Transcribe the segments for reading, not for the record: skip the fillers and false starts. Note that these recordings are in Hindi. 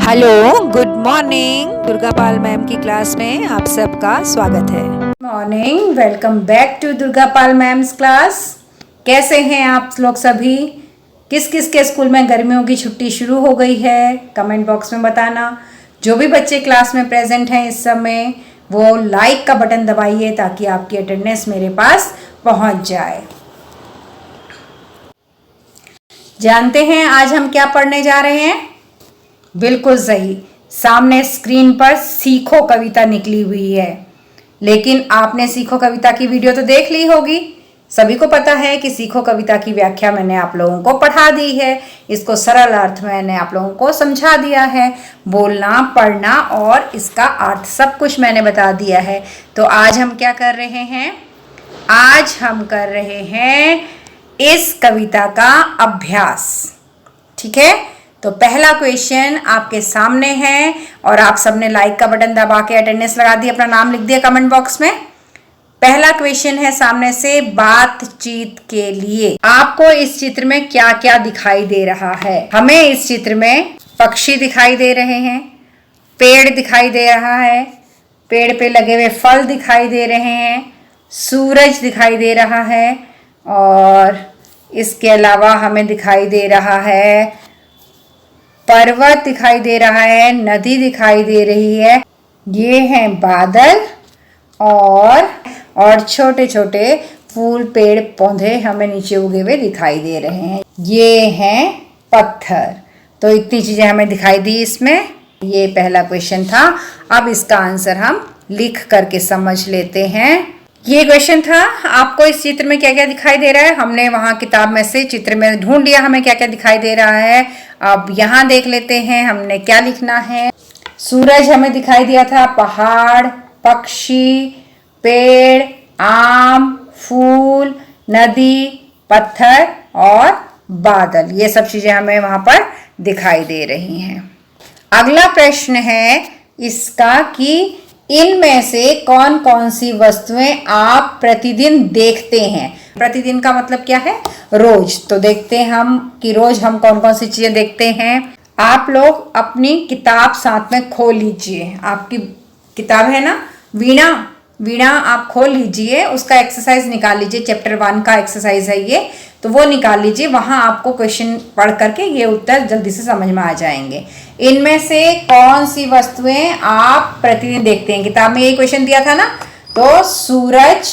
Hello, good morning. Durga Pal ma'am की क्लास में आप सबका स्वागत है। Morning, welcome back to Durga Pal ma'am's class. कैसे हैं आप लोग सभी? किस किस के स्कूल में गर्मियों की छुट्टी शुरू हो गई है? कमेंट बॉक्स में बताना। जो भी बच्चे क्लास में प्रेजेंट हैं इस समय, वो लाइक का बटन दबाइए ताकि आपकी अटेंडेंस मेरे पास पहुंच जाए। जानते हैं आज हम क्या पढ़ने जा रहे हैं? बिल्कुल सही, सामने स्क्रीन पर सीखो कविता निकली हुई है। लेकिन आपने सीखो कविता की वीडियो तो देख ली होगी। सभी को पता है कि सीखो कविता की व्याख्या मैंने आप लोगों को पढ़ा दी है। इसको सरल अर्थ मैंने आप लोगों को समझा दिया है। बोलना, पढ़ना और इसका अर्थ सब कुछ मैंने बता दिया है। तो आज हम क्या कर रहे हैं? आज हम कर रहे हैं इस कविता का अभ्यास। ठीक है, तो पहला क्वेश्चन आपके सामने है और आप सबने लाइक का बटन दबा के अटेंडेंस लगा दी, अपना नाम लिख दिया कमेंट बॉक्स में। पहला क्वेश्चन है सामने से, बातचीत के लिए आपको इस चित्र में क्या क्या दिखाई दे रहा है? हमें इस चित्र में पक्षी दिखाई दे रहे हैं, पेड़ दिखाई दे रहा है, पेड़ पे लगे हुए फल दिखाई दे रहे हैं, सूरज दिखाई दे रहा है और इसके अलावा हमें दिखाई दे रहा है पर्वत दिखाई दे रहा है, नदी दिखाई दे रही है। ये हैं बादल और छोटे छोटे फूल, पेड़, पौधे हमें नीचे उगे हुए दिखाई दे रहे हैं। ये हैं पत्थर। तो इतनी चीजें हमें दिखाई दी इसमें। ये पहला क्वेश्चन था। अब इसका आंसर हम लिख करके समझ लेते हैं। ये क्वेश्चन था, आपको इस चित्र में क्या क्या दिखाई दे रहा है? हमने वहां किताब में से चित्र में ढूंढ लिया हमें क्या क्या दिखाई दे रहा है। अब यहाँ देख लेते हैं हमने क्या लिखना है। सूरज हमें दिखाई दिया था, पहाड़, पक्षी, पेड़, आम, फूल, नदी, पत्थर और बादल, ये सब चीजें हमें वहां पर दिखाई दे रही हैं। अगला प्रश्न है इसका कि इनमें से कौन कौन सी वस्तुएं आप प्रतिदिन देखते हैं? प्रतिदिन का मतलब क्या है? रोज। तो देखते हैं हम कि रोज हम कौन कौन सी चीजें देखते हैं। आप लोग अपनी किताब साथ में खोल लीजिए। आपकी किताब है ना वीणा, वीणा आप खोल लीजिए, उसका एक्सरसाइज निकाल लीजिए। चैप्टर 1 का एक्सरसाइज है ये, तो वो निकाल लीजिए। वहां आपको क्वेश्चन पढ़ करके ये उत्तर जल्दी से समझ में आ जाएंगे। इनमें से कौन सी वस्तुएं आप प्रतिदिन देखते हैं? किताब में ये क्वेश्चन दिया था ना, तो सूरज,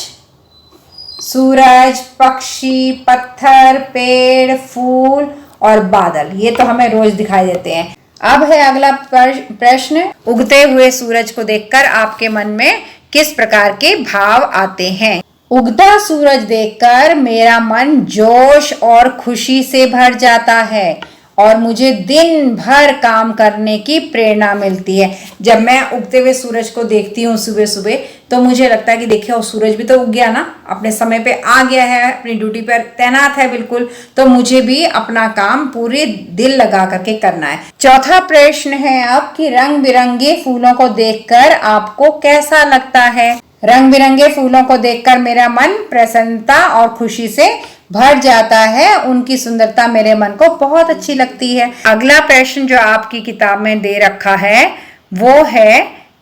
सूरज, पक्षी, पत्थर, पेड़, फूल और बादल, ये तो हमें रोज दिखाई देते हैं। अब है अगला प्रश्न, उगते हुए सूरज को देखकर आपके मन में किस प्रकार के भाव आते हैं? उगता सूरज देखकर मेरा मन जोश और खुशी से भर जाता है और मुझे दिन भर काम करने की प्रेरणा मिलती है। जब मैं उगते हुए सूरज को देखती हूँ सुबह सुबह, तो मुझे लगता है कि देखिए वो सूरज भी तो उग गया ना, अपने समय पे आ गया है, अपनी ड्यूटी पर तैनात है बिल्कुल, तो मुझे भी अपना काम पूरे दिल लगा करके करना है। चौथा प्रश्न है अब कि रंग बिरंगे फूलों को देखकर आपको कैसा लगता है? रंग बिरंगे फूलों को देखकर मेरा मन प्रसन्नता और खुशी से भर जाता है। उनकी सुंदरता मेरे मन को बहुत अच्छी लगती है। अगला प्रश्न जो आपकी किताब में दे रखा है वो है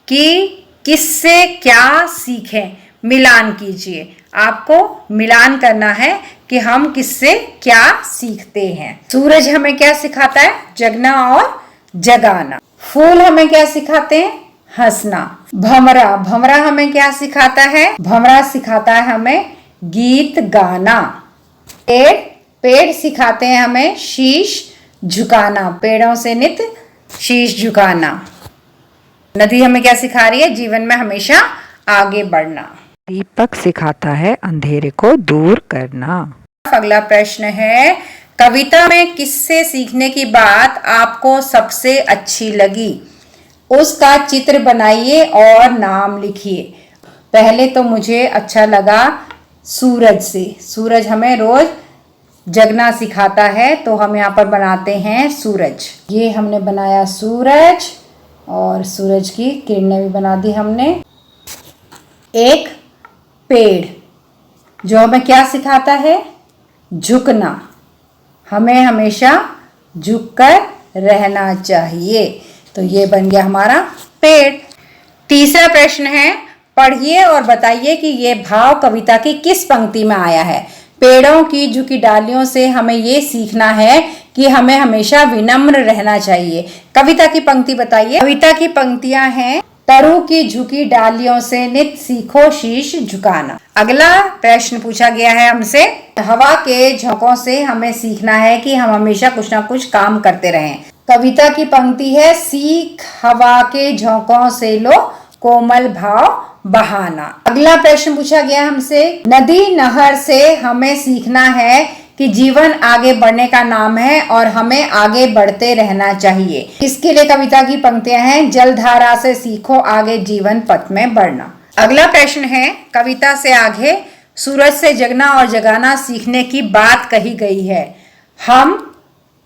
कि किससे क्या सीखें? मिलान कीजिए। आपको मिलान करना है कि हम किससे क्या सीखते हैं। सूरज हमें क्या सिखाता है? जगना और जगाना। फूल हमें क्या सिखाते हैं? हंसना। भंवरा, भंवरा हमें क्या सिखाता है? भंवरा सिखाता है हमें गीत गाना। पेड़, पेड़ सिखाते हैं हमें शीश झुकाना, पेड़ों से नित शीश झुकाना। नदी हमें क्या सिखा रही है? जीवन में हमेशा आगे बढ़ना। दीपक सिखाता है अंधेरे को दूर करना। अगला प्रश्न है, कविता में किससे सीखने की बात आपको सबसे अच्छी लगी? उसका चित्र बनाइए और नाम लिखिए। पहले तो मुझे अच्छा लगा सूरज से। सूरज हमें रोज जगना सिखाता है, तो हम यहाँ पर बनाते हैं सूरज। ये हमने बनाया सूरज और सूरज की किरणें भी बना दी हमने। एक पेड़ जो हमें क्या सिखाता है? झुकना। हमें हमेशा झुककर रहना चाहिए। तो ये बन गया हमारा पेड़। तीसरा प्रश्न है, पढ़िए और बताइए कि ये भाव कविता की किस पंक्ति में आया है। पेड़ों की झुकी डालियों से हमें ये सीखना है कि हमें हमेशा विनम्र रहना चाहिए। कविता की पंक्ति बताइए। कविता की पंक्तियां हैं, तरु की झुकी डालियों से नित सीखो शीश झुकाना। अगला प्रश्न पूछा गया है हमसे, हवा के झोंकों से हमें सीखना है कि हम हमेशा कुछ ना कुछ काम करते रहें। कविता की पंक्ति है, सीख हवा के झोंकों से लो कोमल भाव बहाना। अगला प्रश्न पूछा गया हमसे, नदी नहर से हमें सीखना है कि जीवन आगे बढ़ने का नाम है और हमें आगे बढ़ते रहना चाहिए। इसके लिए कविता की पंक्तियां हैं, जलधारा से सीखो आगे जीवन पथ में बढ़ना। अगला प्रश्न है, कविता से आगे सूरज से जगना और जगाना सीखने की बात कही गई है। हम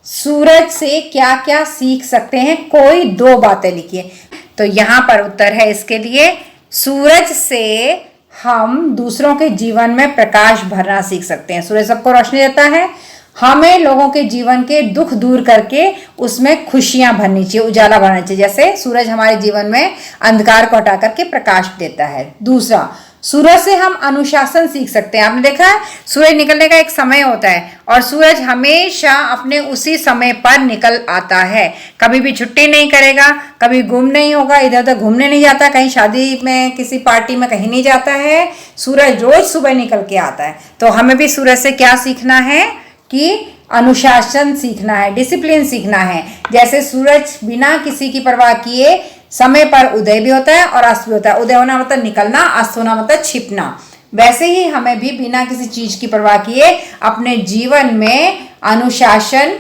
सूरज से क्या क्या सीख सकते हैं, कोई 2 बातें लिखिए। तो यहाँ पर उत्तर है इसके लिए, सूरज से हम दूसरों के जीवन में प्रकाश भरना सीख सकते हैं। सूरज सबको रोशनी देता है, हमें लोगों के जीवन के दुख दूर करके उसमें खुशियां भरनी चाहिए, उजाला भरना चाहिए। जैसे सूरज हमारे जीवन में अंधकार को हटा करके प्रकाश देता है। दूसरा, सूरज से हम अनुशासन सीख सकते हैं। आपने देखा है सूरज निकलने का एक समय होता है और सूरज हमेशा अपने उसी समय पर निकल आता है, कभी भी छुट्टी नहीं करेगा, कभी गुम नहीं होगा, इधर उधर घूमने नहीं जाता, कहीं शादी में किसी पार्टी में कहीं नहीं जाता है। सूरज रोज सुबह निकल के आता है। तो हमें भी सूरज से क्या सीखना है कि अनुशासन सीखना है, डिसिप्लिन सीखना है। जैसे सूरज बिना किसी की परवाह किए समय पर उदय भी होता है और अस्त भी होता है। उदय होना मतलब निकलना, अस्त होना मतलब छिपना। वैसे ही हमें भी बिना किसी चीज की परवाह किए अपने जीवन में अनुशासन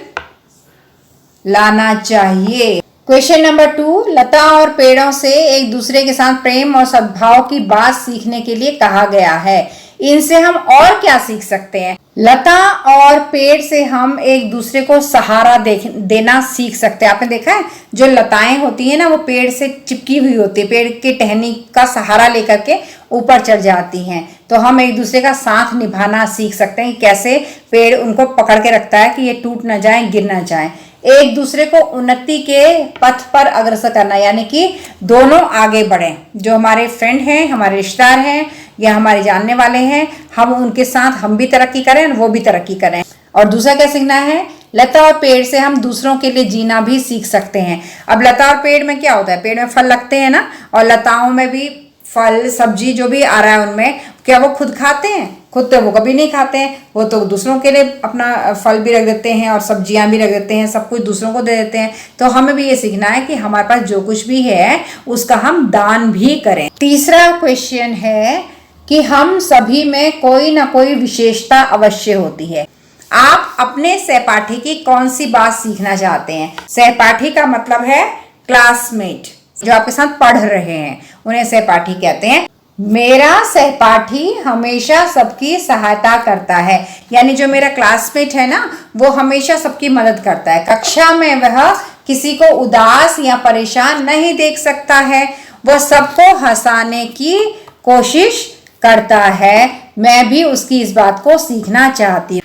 लाना चाहिए। क्वेश्चन नंबर 2, लता और पेड़ों से एक दूसरे के साथ प्रेम और सद्भाव की बात सीखने के लिए कहा गया है। इनसे हम और क्या सीख सकते हैं। लता और पेड़ से हम एक दूसरे को सहारा देना सीख सकते हैं। आपने देखा है जो लताएं होती है ना, वो पेड़ से चिपकी हुई होती है, पेड़ के टहनी का सहारा लेकर के ऊपर चढ़ जाती हैं। तो हम एक दूसरे का साथ निभाना सीख सकते हैं, कैसे पेड़ उनको पकड़ के रखता है कि ये टूट ना जाए, गिर ना जाए। एक दूसरे को उन्नति के पथ पर अग्रसर करना, यानी कि दोनों आगे बढ़ें। जो हमारे फ्रेंड हैं, हमारे रिश्तेदार हैं या हमारे जानने वाले हैं, हम उनके साथ हम भी तरक्की करें, वो भी तरक्की करें। और दूसरा क्या सीखना है, लता और पेड़ से हम दूसरों के लिए जीना भी सीख सकते हैं। अब लता और पेड़ में क्या होता है, पेड़ में फल लगते हैं ना, और लताओं में भी फल सब्जी जो भी आ रहा है उनमें, क्या वो खुद खाते हैं? खुद तो वो कभी नहीं खाते हैं, वो तो दूसरों के लिए अपना फल भी रख देते हैं और सब्जियां भी रख देते हैं, सब कुछ दूसरों को दे देते हैं। तो हमें भी ये सीखना है कि हमारे पास जो कुछ भी है उसका हम दान भी करें। तीसरा क्वेश्चन है कि हम सभी में कोई ना कोई विशेषता अवश्य होती है। आप अपने सहपाठी की कौन सी बात सीखना चाहते हैं? सहपाठी का मतलब है क्लासमेट, जो आपके साथ पढ़ रहे हैं, उन्हें सहपाठी कहते हैं। मेरा सहपाठी हमेशा सबकी सहायता करता है, यानी जो मेरा क्लासमेट है ना, वो हमेशा सबकी मदद करता है। कक्षा में वह किसी को उदास या परेशान नहीं देख सकता है, वह सबको हंसाने की कोशिश करता है। मैं भी उसकी इस बात को सीखना चाहती हूँ।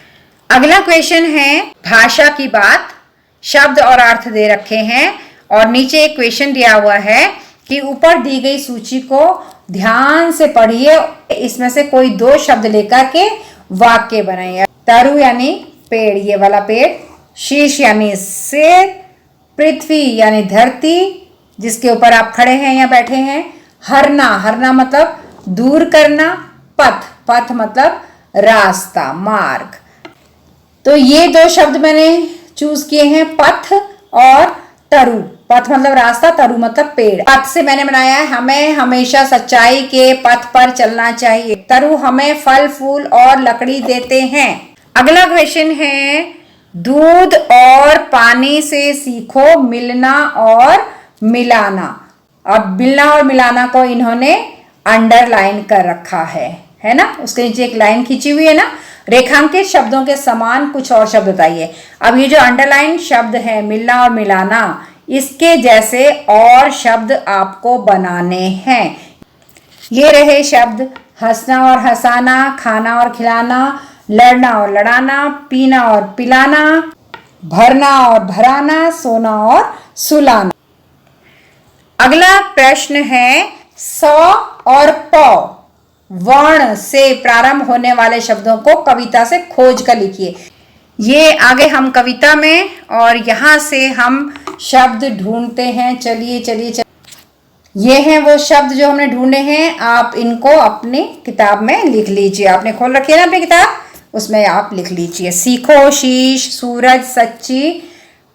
अगला क्वेश्चन है भाषा की बात। शब्द और अर्थ दे रखे हैं और नीचे एक क्वेश्चन दिया हुआ है कि ऊपर दी गई सूची को ध्यान से पढ़िए, इसमें से कोई 2 शब्द लेकर के वाक्य बनाइए। तरु यानी पेड़, ये वाला पेड़। शीश यानी सिर। पृथ्वी यानी धरती जिसके ऊपर आप खड़े हैं या बैठे हैं। हरना, हरना मतलब दूर करना। पथ, पथ मतलब रास्ता, मार्ग। तो ये 2 शब्द मैंने चूज किए हैं, पथ और तरु। पथ मतलब रास्ता, तरु मतलब पेड़। पथ से मैंने बनाया है हमें हमेशा सच्चाई के पथ पर चलना चाहिए। तरु हमें फल फूल और लकड़ी देते हैं। अगला क्वेश्चन है दूध और पानी से सीखो मिलना और मिलाना। अब मिलना और मिलाना को इन्होंने अंडरलाइन कर रखा है ना, उसके नीचे एक लाइन खींची हुई है ना। रेखांकित शब्दों के समान कुछ और शब्द बताइए। अब ये जो अंडरलाइन शब्द है मिलना और मिलाना, इसके जैसे और शब्द आपको बनाने हैं। ये रहे शब्द हंसना और हंसाना, खाना और खिलाना, लड़ना और लड़ाना, पीना और पिलाना, भरना और भराना, सोना और सुलाना। अगला प्रश्न है स और प वर्ण से प्रारंभ होने वाले शब्दों को कविता से खोज कर लिखिए। ये आगे हम कविता में और यहाँ से हम शब्द ढूंढते हैं। चलिए ये हैं वो शब्द जो हमने ढूंढे हैं। आप इनको अपनी किताब में लिख लीजिए। आपने खोल रखी है ना अपनी किताब, उसमें आप लिख लीजिए। सीखो, शीश, सूरज, सच्ची,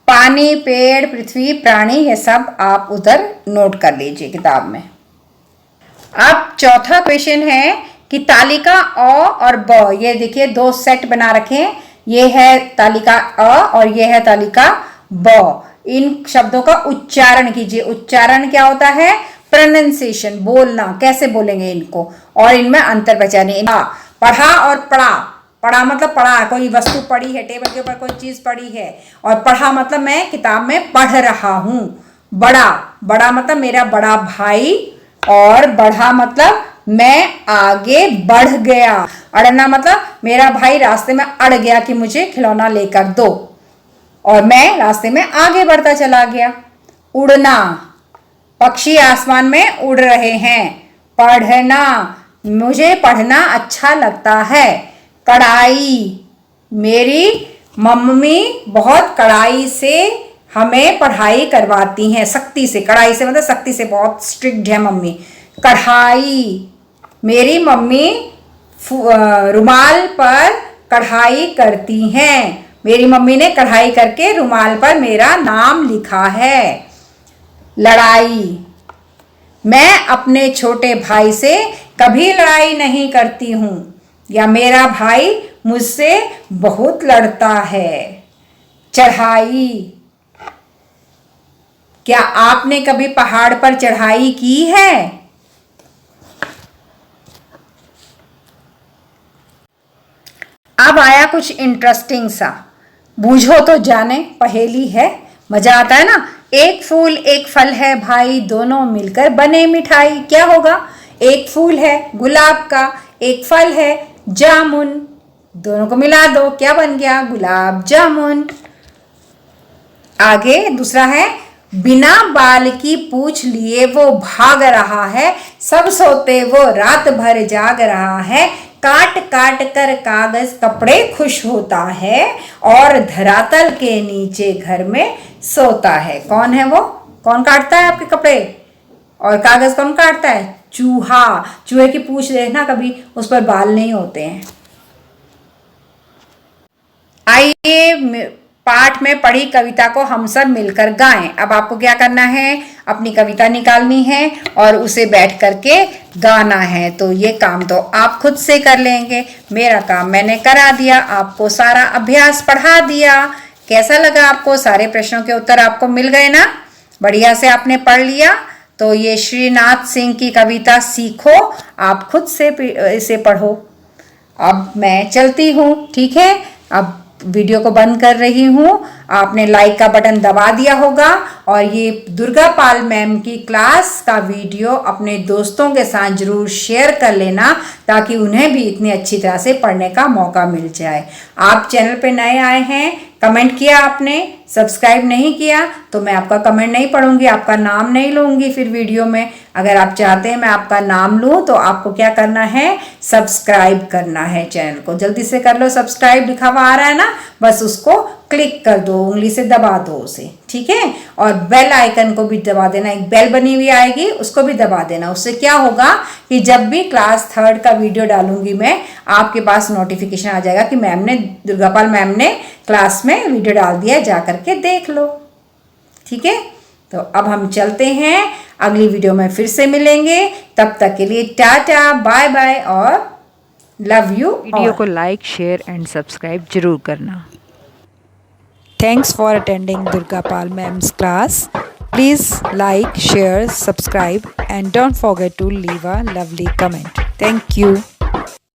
पानी, पेड़, पृथ्वी, प्राणी, ये सब आप उधर नोट कर लीजिए किताब में। अब चौथा क्वेश्चन है कि तालिका अ और ब, ये देखिए दो सेट बना रखे हैं। ये है तालिका अ और ये है तालिका ब। इन शब्दों का उच्चारण कीजिए। उच्चारण क्या होता है? प्रोनाउंसिएशन, बोलना, कैसे बोलेंगे इनको, और इनमें अंतर पहचानिए। पढ़ा और पढ़ा। पढ़ा मतलब पढ़ा, कोई वस्तु पड़ी है, टेबल के ऊपर कोई चीज पड़ी है। और पढ़ा मतलब मैं किताब में पढ़ रहा हूं। बड़ा, बड़ा मतलब मेरा बड़ा भाई, और बढ़ा मतलब मैं आगे बढ़ गया। अड़ना मतलब मेरा भाई रास्ते में अड़ गया कि मुझे खिलौना लेकर दो, और मैं रास्ते में आगे बढ़ता चला गया। उड़ना, पक्षी आसमान में उड़ रहे हैं। पढ़ना, मुझे पढ़ना अच्छा लगता है। कड़ाई, मेरी मम्मी बहुत कड़ाई से हमें पढ़ाई करवाती हैं, सख्ती से। कड़ाई से मतलब सख्ती से, बहुत स्ट्रिक्ट है मम्मी। कढ़ाई, मेरी मम्मी रुमाल पर कढ़ाई करती हैं। मेरी मम्मी ने कढ़ाई करके रुमाल पर मेरा नाम लिखा है। लड़ाई, मैं अपने छोटे भाई से कभी लड़ाई नहीं करती हूँ, या मेरा भाई मुझसे बहुत लड़ता है। चढ़ाई, क्या आपने कभी पहाड़ पर चढ़ाई की है? अब आया कुछ इंटरेस्टिंग सा, बूझो तो जाने, पहेली है, मजा आता है ना। एक फूल एक फल है भाई, दोनों मिलकर बने मिठाई। क्या होगा? एक फूल है गुलाब का, एक फल है जामुन, दोनों को मिला दो, क्या बन गया? गुलाब जामुन। आगे दूसरा है, बिना बाल की पूंछ लिए वो भाग रहा है, सब सोते वो रात भर जाग रहा है। काट काट कर कागज कपड़े खुश होता है, और धरातल के नीचे घर में सोता है। कौन है वो? कौन काटता है आपके कपड़े और कागज? कौन काटता है? चूहा। चूहे की पूंछ देखना कभी, उस पर बाल नहीं होते हैं। आइए पाठ में पढ़ी कविता को हम सब मिलकर गाएं। अब आपको क्या करना है? अपनी कविता निकालनी है और उसे बैठ करके गाना है। तो ये काम तो आप खुद से कर लेंगे, मेरा काम मैंने करा दिया, आपको सारा अभ्यास पढ़ा दिया। कैसा लगा आपको? सारे प्रश्नों के उत्तर आपको मिल गए ना? बढ़िया से आपने पढ़ लिया। तो ये श्रीनाथ सिंह की कविता सीखो, आप खुद से इसे पढ़ो। अब मैं चलती हूँ, ठीक है? अब वीडियो को बंद कर रही हूँ। आपने लाइक का बटन दबा दिया होगा, और ये दुर्गा पाल मैम की क्लास का वीडियो अपने दोस्तों के साथ जरूर शेयर कर लेना, ताकि उन्हें भी इतनी अच्छी तरह से पढ़ने का मौका मिल जाए। आप चैनल पे नए आए हैं, कमेंट किया आपने, सब्सक्राइब नहीं किया, तो मैं आपका कमेंट नहीं पढ़ूंगी, आपका नाम नहीं लूंगी फिर वीडियो में। अगर आप चाहते हैं मैं आपका नाम लूं, तो आपको क्या करना है? सब्सक्राइब करना है चैनल को। जल्दी से कर लो सब्सक्राइब, लिखा हुआ आ रहा है ना, बस उसको क्लिक कर दो, उंगली से दबा दो उसे, ठीक है? और बेल आइकन को भी दबा देना, एक बेल बनी हुई आएगी, उसको भी दबा देना। उससे क्या होगा कि जब भी क्लास 3rd का वीडियो डालूंगी मैं, आपके पास नोटिफिकेशन आ जाएगा कि मैम ने, दुर्गापाल मैम ने क्लास में वीडियो डाल दिया, जा करके देख लो, ठीक है? तो अब हम चलते हैं, अगली वीडियो में फिर से मिलेंगे। तब तक के लिए टाटा, बाय बाय और लव यू। वीडियो को लाइक, शेयर एंड सब्सक्राइब जरूर करना। Thanks for attending Durga Pal Ma'am's class. Please like, share, subscribe and don't forget to leave a lovely comment. Thank you.